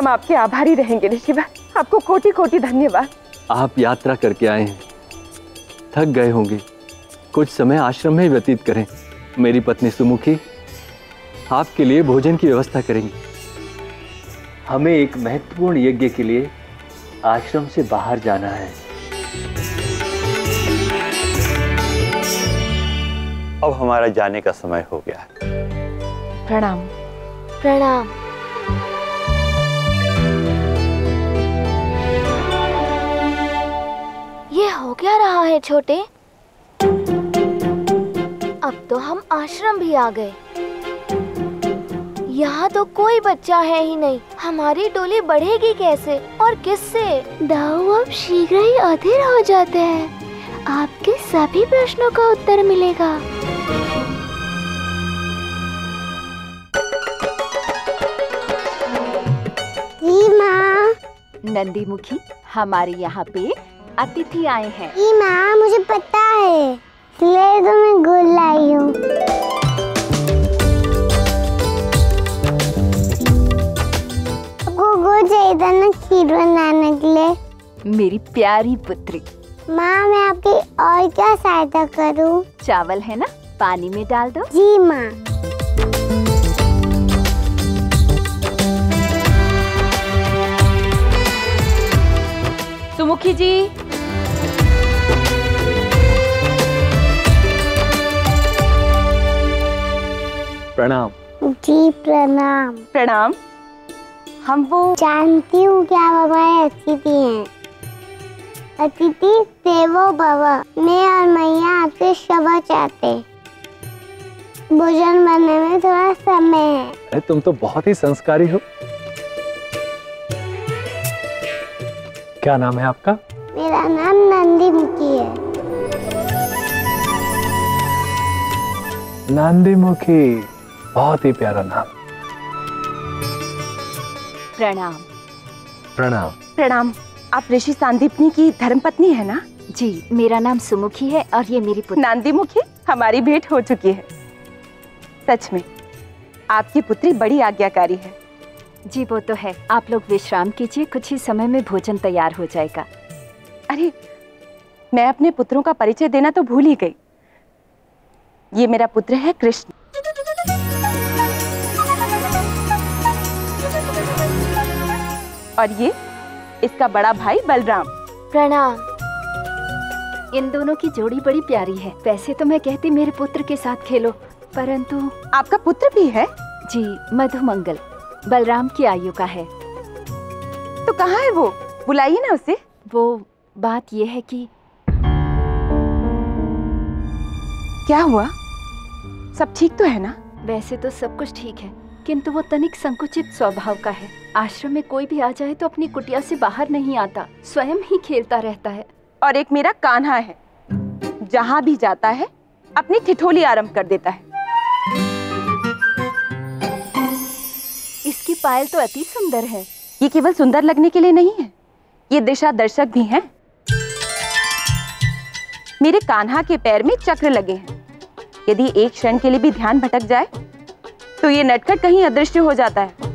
हम आपके आभारी रहेंगे ऋषिवर। आपको कोटि कोटि धन्यवाद। आप यात्रा करके आए हैं, थक गए होंगे, कुछ समय आश्रम में व्यतीत करें। मेरी पत्नी सुमुखी आपके लिए भोजन की व्यवस्था करेंगी। हमें एक महत्वपूर्ण यज्ञ के लिए आश्रम से बाहर जाना है। अब हमारा जाने का समय हो गया है। प्रणाम। प्रणाम। ये हो क्या रहा है छोटे? अब तो हम आश्रम भी आ गए। यहाँ तो कोई बच्चा है ही नहीं। हमारी टोली बढ़ेगी कैसे और किससे? दाऊ अब शीघ्र ही अधीर हो जाते हैं। आपके सभी प्रश्नों का उत्तर मिलेगा। जी माँ। नंदी मुखी, हमारे यहाँ पे अतिथि आए हैं। जी माँ, मुझे पता है, इसलिए तो मैं गुड़ लाई हूँ। आपको गुड़ चाहिए था ना खीर बनाने के लिए। मेरी प्यारी पुत्री। माँ, मैं आपकी और क्या सहायता करूँ? चावल है ना, पानी में डाल दो। जी माँ। सुमुखी जी। प्रणाम। जी प्रणाम। प्रणाम। हम वो जानती हूँ कि आप हमारे अतिथि हैं। अतिथि देवो भव। मैं और मैया आपसे क्षमा चाहते। भोजन बनने में थोड़ा समय है। अरे तुम तो बहुत ही संस्कारी हो। क्या नाम है आपका? मेरा नाम नंदी मुखी है। नंदी मुखी, बहुत ही प्यारा नाम। प्रणाम। प्रणाम। प्रणाम। आप ऋषि सांदीपनी की धर्मपत्नी है ना? जी, मेरा नाम सुमुखी है और ये मेरी पुत्री नंदी मुखी। हमारी भेंट हो चुकी है। सच में आपकी पुत्री बड़ी आज्ञाकारी है। जी वो तो है। आप लोग विश्राम कीजिए, कुछ ही समय में भोजन तैयार हो जाएगा। अरे, मैं अपने पुत्रों का परिचय देना तो भूल ही गई। ये मेरा पुत्र है कृष्ण। और ये इसका बड़ा भाई बलराम। प्रणाम। इन दोनों की जोड़ी बड़ी प्यारी है। वैसे तो मैं कहती मेरे पुत्र के साथ खेलो, परंतु आपका पुत्र भी है? जी, मधुमंगल बलराम की आयु का है। तो कहाँ है वो? बुलाइए ना उसे। वो बात ये है कि क्या हुआ? सब ठीक तो है ना? वैसे तो सब कुछ ठीक है, किंतु वो तनिक संकुचित स्वभाव का है। आश्रम में कोई भी आ जाए तो अपनी कुटिया से बाहर नहीं आता, स्वयं ही खेलता रहता है। और एक मेरा कान्हा है, जहाँ भी जाता है अपनी ठिठोली आरंभ कर देता है। इसकी पायल तो अति सुंदर है। ये केवल सुंदर लगने के लिए नहीं है, ये दिशा दर्शक भी हैं। मेरे कान्हा के पैर में चक्र लगे हैं। यदि एक क्षण के लिए भी ध्यान भटक जाए तो ये नटखट कहीं अदृश्य हो जाता है।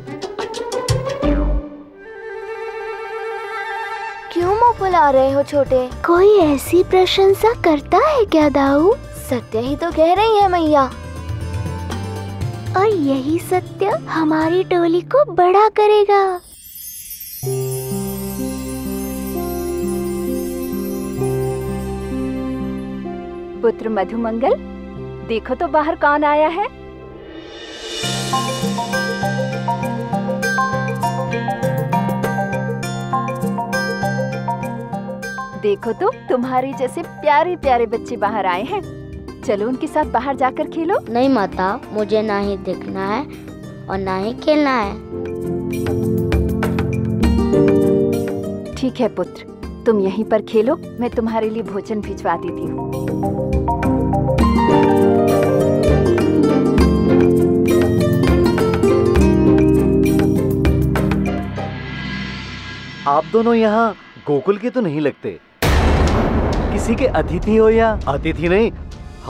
क्यों मुंह फुला रहे हो छोटे? कोई ऐसी प्रशंसा करता है क्या दाऊ? सत्य ही तो कह रही है मैया। और यही सत्य हमारी टोली को बड़ा करेगा। पुत्र मधुमंगल, देखो तो बाहर कौन आया है। देखो तो तुम्हारे जैसे प्यारे प्यारे बच्चे बाहर आए हैं। चलो उनके साथ बाहर जाकर खेलो। नहीं माता, मुझे ना ही देखना है और ना ही खेलना है। ठीक है पुत्र, तुम यहीं पर खेलो, मैं तुम्हारे लिए भोजन भिजवा देती हूँ। आप दोनों यहाँ गोकुल के तो नहीं लगते। किसी के अतिथि हो या अतिथि नहीं,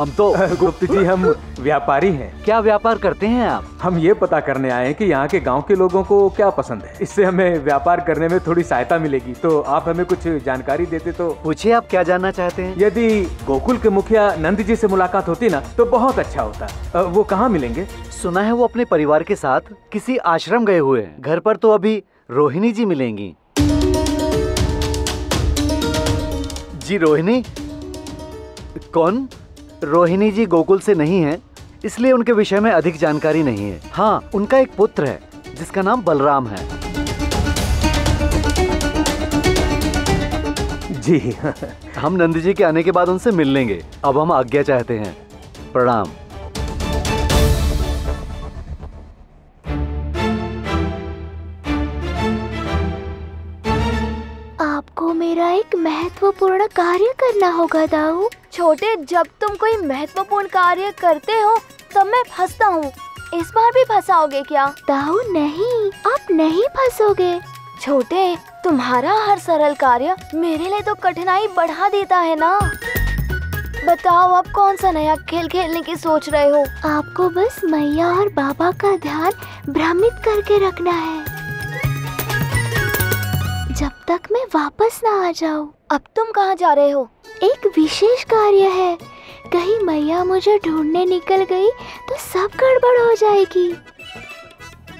हम तो गुप्त जी हम व्यापारी हैं। क्या व्यापार करते हैं आप? हम ये पता करने आए हैं कि यहाँ के गांव के लोगों को क्या पसंद है। इससे हमें व्यापार करने में थोड़ी सहायता मिलेगी, तो आप हमें कुछ जानकारी देते तो। पूछिए, आप क्या जानना चाहते हैं? यदि गोकुल के मुखिया नंद जी से मुलाकात होती ना तो बहुत अच्छा होता। वो कहाँ मिलेंगे? सुना है वो अपने परिवार के साथ किसी आश्रम गए हुए हैं। घर पर तो अभी रोहिणी जी मिलेंगी। जी रोहिणी? कौन? रोहिणी जी गोकुल से नहीं है, इसलिए उनके विषय में अधिक जानकारी नहीं है। हाँ, उनका एक पुत्र है जिसका नाम बलराम है। जी हम नंद जी के आने के बाद उनसे मिल लेंगे। अब हम आज्ञा चाहते हैं। प्रणाम। आपको मेरा एक महत्वपूर्ण कार्य करना होगा दाऊ। छोटे, जब तुम कोई महत्वपूर्ण कार्य करते हो तब मैं फंसता हूँ। इस बार भी फंसाओगे क्या? दाऊ नहीं, आप नहीं फंसोगे। छोटे, तुम्हारा हर सरल कार्य मेरे लिए तो कठिनाई बढ़ा देता है ना। बताओ, अब कौन सा नया खेल खेलने की सोच रहे हो? आपको बस मैया और बाबा का ध्यान भ्रमित करके रखना है जब तक मैं वापस ना आ जाऊं। अब तुम कहाँ जा रहे हो? एक विशेष कार्य है। कहीं मैया मुझे ढूंढने निकल गई तो सब गड़बड़ हो जाएगी।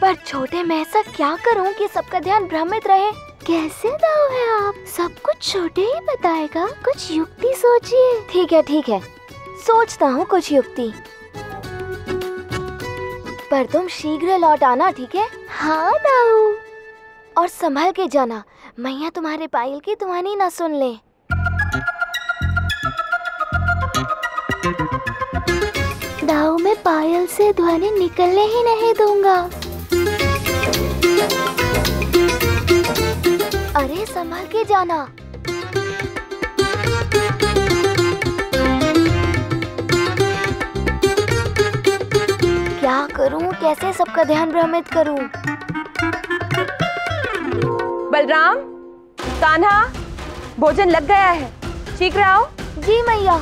पर छोटे, मैं ऐसा क्या करूं कि सबका ध्यान भ्रमित रहे? कैसे दाऊ है आप? सब कुछ छोटे ही बताएगा। कुछ युक्ति सोचिए। ठीक है, सोचता हूँ कुछ युक्ति। पर तुम शीघ्र लौट आना, ठीक है? हाँ दाऊ। और संभल के जाना, मैया तुम्हारे पायल की तुम्हारी ना सुन ले। दाऊ, मैं पायल से ध्वनि निकलने ही नहीं दूंगा। अरे संभल के जाना। क्या करूं? कैसे सबका ध्यान भ्रमित करूं? बलराम, कान्हा, भोजन लग गया है, शीघ्र आओ। जी मैया।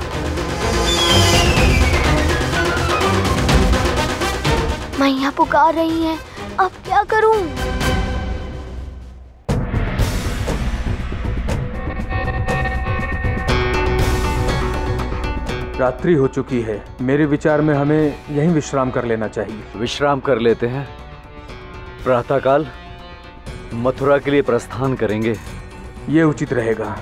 मैया पुकार रही हैं, अब क्या करूं? रात्रि हो चुकी है। मेरे विचार में हमें यहीं विश्राम कर लेना चाहिए। विश्राम कर लेते हैं। प्रातःकाल मथुरा के लिए प्रस्थान करेंगे। ये उचित रहेगा।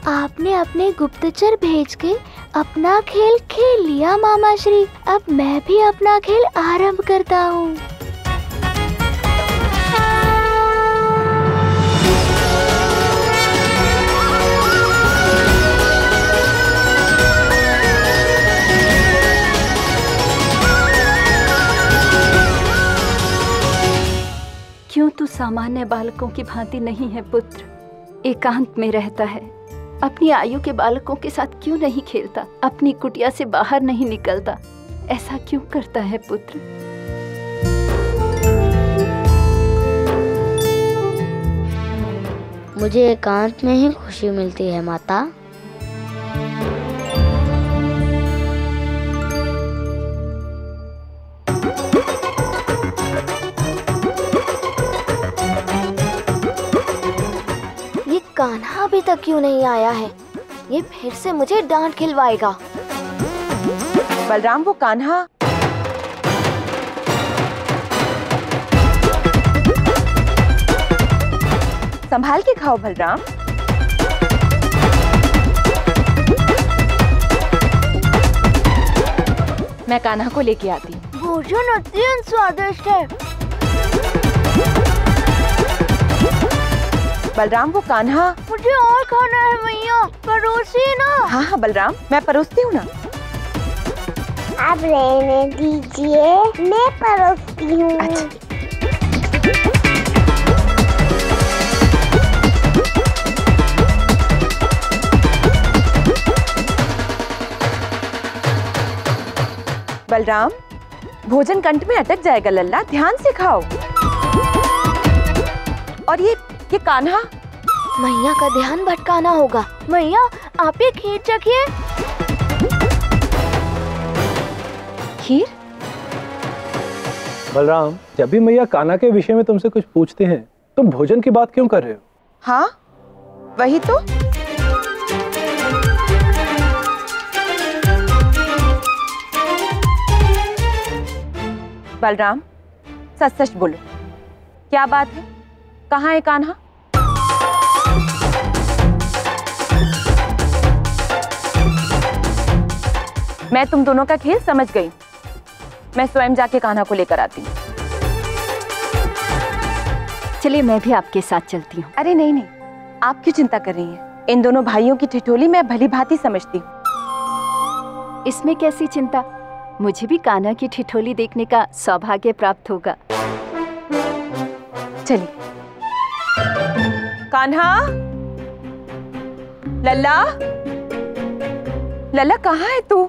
आपने अपने गुप्तचर भेज के अपना खेल खेल लिया मामा श्री। अब मैं भी अपना खेल आरंभ करता हूँ। क्यों तू सामान्य बालकों की भांति नहीं है पुत्र? एकांत में रहता है, अपनी आयु के बालकों के साथ क्यों नहीं खेलता? अपनी कुटिया से बाहर नहीं निकलता? ऐसा क्यों करता है पुत्र? मुझे एकांत में ही खुशी मिलती है माता। कान्हा अभी तक क्यों नहीं आया है? ये फिर से मुझे डांट खिलवाएगा। बलराम, वो कान्हा। संभाल के खाओ बलराम। मैं कान्हा को लेके आती हूँ। भोजन अत्यंत स्वादिष्ट है। बलराम, वो कान्हा। मुझे और खाना है मैया, परोसिए ना। हाँ बलराम, मैं परोसती हूँ ना। अब रहने दीजिए, मैं परोसती हूँ। अच्छा। बलराम, भोजन कंठ में अटक जाएगा लल्ला, ध्यान से खाओ। और ये कान्हा, मैया का ध्यान भटकाना होगा। मैया आप ये खीर चखिए। खीर? बलराम, जब भी मैया कान्हा के विषय में तुमसे कुछ पूछते हैं, तुम भोजन की बात क्यों कर रहे हो? हाँ वही तो। बलराम, सच सच बोलो, क्या बात है? कहाँ है कान्हा? मैं तुम दोनों का खेल समझ गई। मैं स्वयं जाके कान्हा को लेकर आती हूँ। चलिए मैं भी आपके साथ चलती हूँ। अरे नहीं नहीं, आप क्यों चिंता कर रही हैं? इन दोनों भाइयों की ठिठोली मैं भली भांति समझती हूँ। इसमें कैसी चिंता? मुझे भी कान्हा की ठिठोली देखने का सौभाग्य प्राप्त होगा। चलिए। कान्हा, लल्ला, लल्ला कहाँ है तू?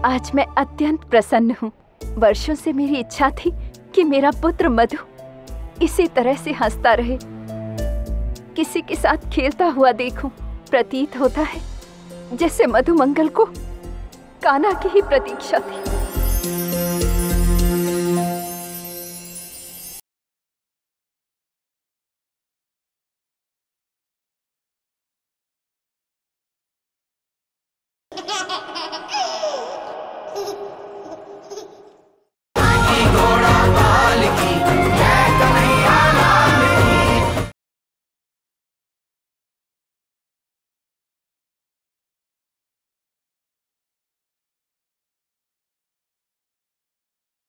आज मैं अत्यंत प्रसन्न हूँ। वर्षों से मेरी इच्छा थी कि मेरा पुत्र मधु इसी तरह से हंसता रहे, किसी के साथ खेलता हुआ देखूं। प्रतीत होता है जैसे मधु मंगल को कान्हा की ही प्रतीक्षा थी।